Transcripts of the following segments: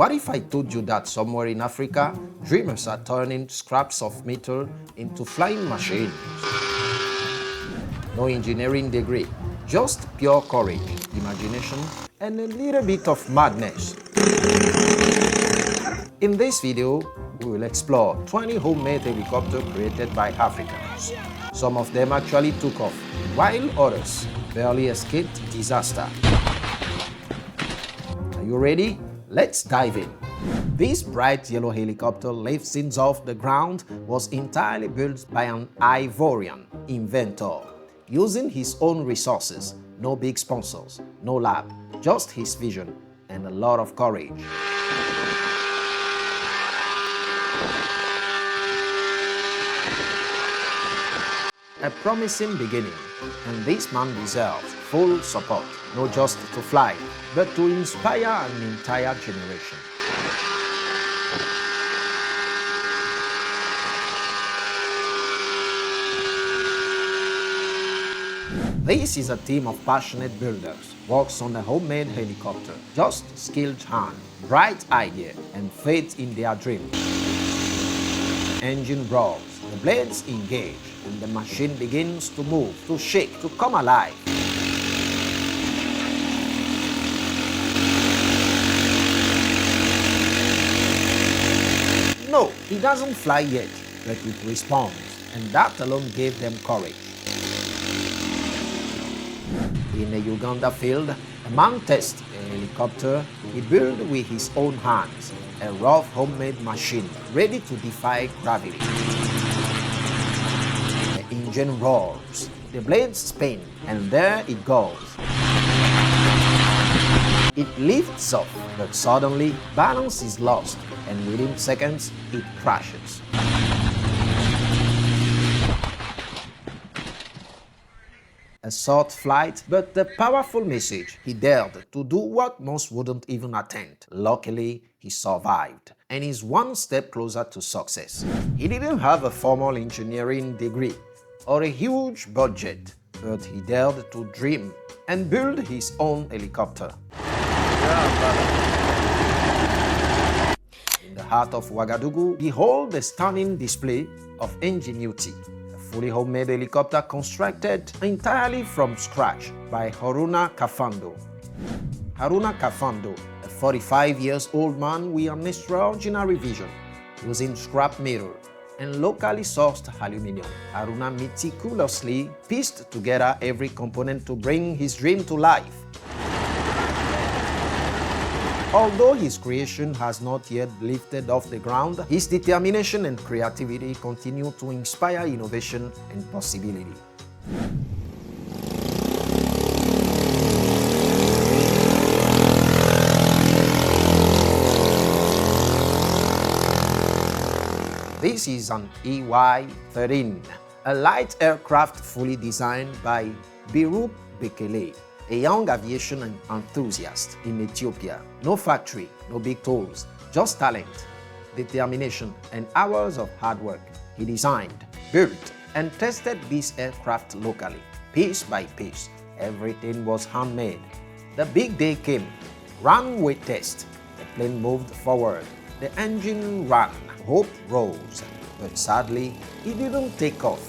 What if I told you that somewhere in Africa, dreamers are turning scraps of metal into flying machines? No engineering degree, just pure courage, imagination, and a little bit of madness. In this video, we will explore 20 homemade helicopters created by Africans. Some of them actually took off, while others barely escaped disaster. Are you ready? Let's dive in. This bright yellow helicopter lifting off the ground was entirely built by an Ivorian inventor, using his own resources, no big sponsors, no lab, just his vision and a lot of courage. A promising beginning, and this man deserves full support, not just to fly, but to inspire an entire generation. This is a team of passionate builders, works on a homemade helicopter, just skilled hand, bright idea, and faith in their dream. Engine roars, the blades engage, and the machine begins to move, to shake, to come alive. No, he doesn't fly yet, but it responds, and that alone gave them courage. In a Uganda field, a man tests a helicopter he built with his own hands, a rough homemade machine ready to defy gravity. The engine roars, the blades spin, and there it goes. It lifts off, but suddenly balance is lost, and within seconds it crashes. A short flight, but a powerful message. He dared to do what most wouldn't even attempt. Luckily, he survived, and is one step closer to success. He didn't have a formal engineering degree or a huge budget, but he dared to dream and build his own helicopter. In the heart of Ouagadougou, behold the stunning display of ingenuity. Fully homemade helicopter constructed entirely from scratch by Haruna Kafando. Haruna Kafando, a 45-year-old man with an extraordinary vision, using scrap metal and locally sourced aluminum. Haruna meticulously pieced together every component to bring his dream to life. Although his creation has not yet lifted off the ground, his determination and creativity continue to inspire innovation and possibility. This is an EY-13, a light aircraft fully designed by Birup Bekele, a young aviation enthusiast in Ethiopia. No factory, no big tools, just talent, determination, and hours of hard work. He designed, built, and tested this aircraft locally, piece by piece. Everything was handmade. The big day came. Runway test. The plane moved forward. The engine ran. Hope rose. But sadly, it didn't take off.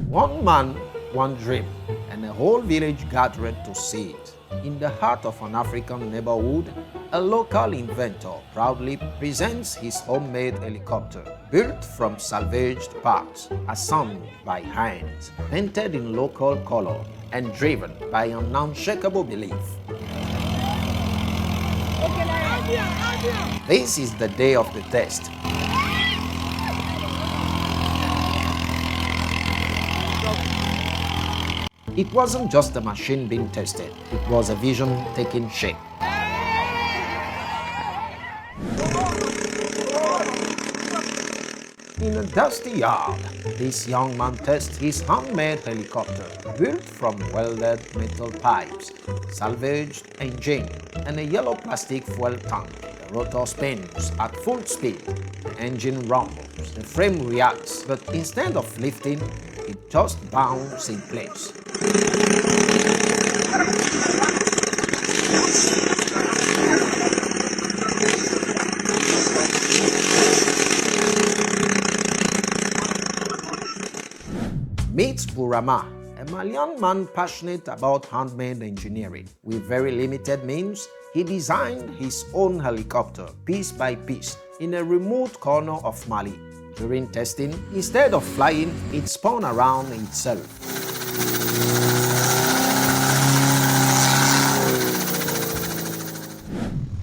One man, one dream, and a whole village gathered to see it. In the heart of an African neighborhood, a local inventor proudly presents his homemade helicopter, built from salvaged parts, assembled by hand, painted in local color, and driven by an unshakable belief. This is the day of the test. It wasn't just a machine being tested, it was a vision taking shape. In a dusty yard, this young man tests his handmade helicopter, built from welded metal pipes, salvaged engine, and a yellow plastic fuel tank. The rotor spins at full speed, the engine rumbles, the frame reacts, but instead of lifting, it just bounces in place. Meet Burama, a Malian man passionate about handmade engineering. With very limited means, he designed his own helicopter piece by piece in a remote corner of Mali. During testing, instead of flying, it spun around itself.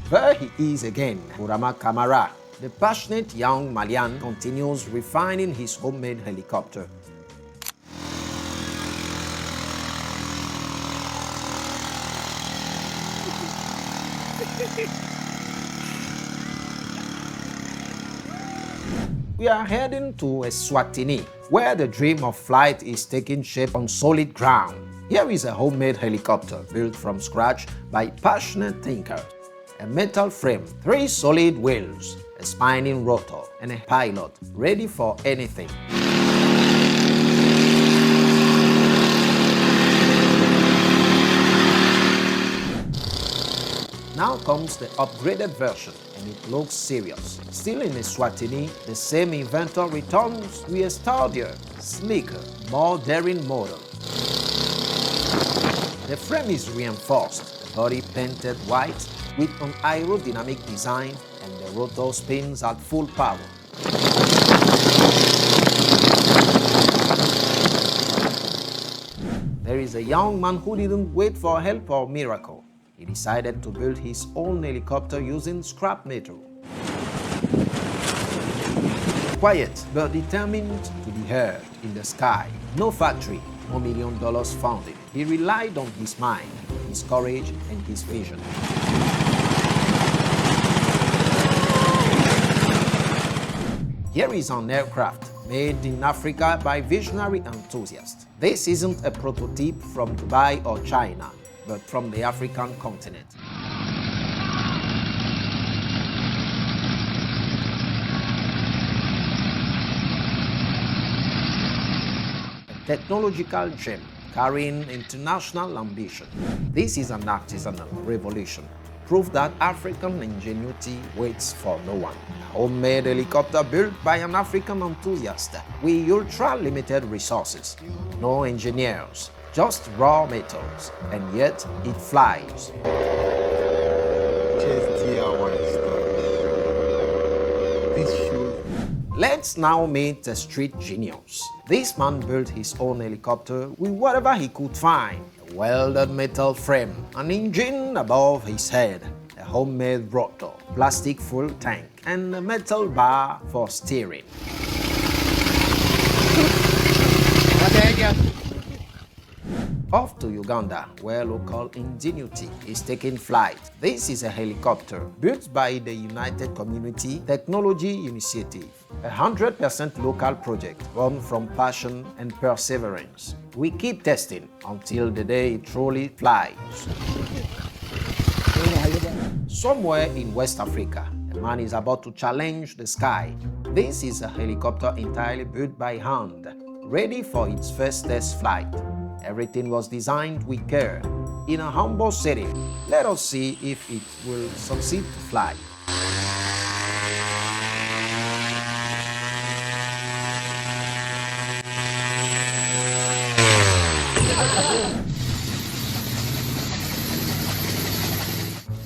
There he is again, Burama Kamara. The passionate young Malian continues refining his homemade helicopter. We are heading to Eswatini, where the dream of flight is taking shape on solid ground. Here is a homemade helicopter built from scratch by passionate thinkers. A metal frame, 3 solid wheels, a spinning rotor, and a pilot ready for anything. Now comes the upgraded version, and it looks serious. Still in Eswatini, the same inventor returns with a sturdier, sleeker, more daring model. The frame is reinforced, the body painted white with an aerodynamic design, and the rotor spins at full power. There is a young man who didn't wait for help or miracle. He decided to build his own helicopter using scrap metal. Quiet but determined to be heard in the sky. No factory, no $1 million founded. He relied on his mind, his courage, and his vision. Here is an aircraft made in Africa by visionary enthusiasts. This isn't a prototype from Dubai or China, but from the African continent. A technological gem carrying international ambition. This is an artisanal revolution, proof that African ingenuity waits for no one. A homemade helicopter built by an African enthusiast with ultra-limited resources. No engineers, just raw metals, and yet it flies. Let's now meet a street genius. This man built his own helicopter with whatever he could find. A welded metal frame, an engine above his head, a homemade rotor, plastic fuel tank, and a metal bar for steering. Off to Uganda, where local ingenuity is taking flight. This is a helicopter built by the United Community Technology Initiative, a 100% local project born from passion and perseverance. We keep testing until the day it truly flies. Somewhere in West Africa, a man is about to challenge the sky. This is a helicopter entirely built by hand, ready for its first test flight. Everything was designed with care, in a humble setting. Let us see if it will succeed to fly.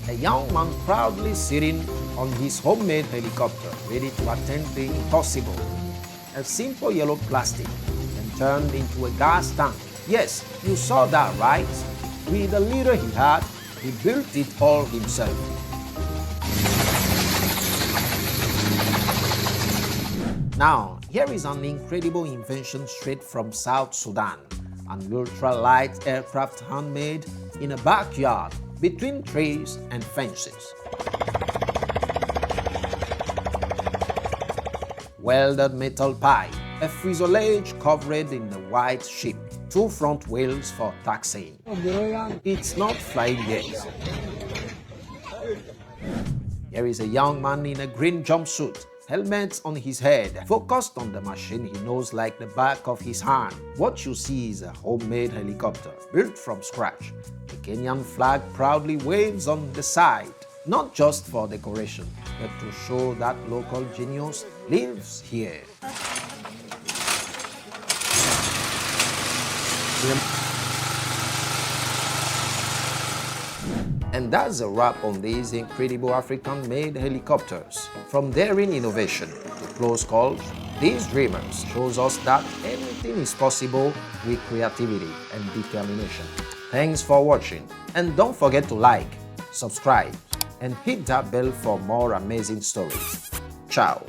A young man proudly sitting on his homemade helicopter, ready to attempt the impossible. A simple yellow plastic, and turned into a gas tank. Yes, you saw that, right? With the little he had, he built it all himself. Now, here is an incredible invention straight from South Sudan. An ultra-light aircraft handmade in a backyard between trees and fences. Welded metal pipe, a fuselage covered in a white sheep, 2 front wheels for taxiing. It's not flying yet. Here is a young man in a green jumpsuit, helmet on his head, focused on the machine he knows like the back of his hand. What you see is a homemade helicopter built from scratch. The Kenyan flag proudly waves on the side, not just for decoration, but to show that local genius lives here. And that's a wrap on these incredible African-made helicopters. From daring innovation to close calls, these dreamers shows us that anything is possible with creativity and determination. Thanks for watching, and don't forget to like, subscribe, and hit that bell for more amazing stories. Ciao!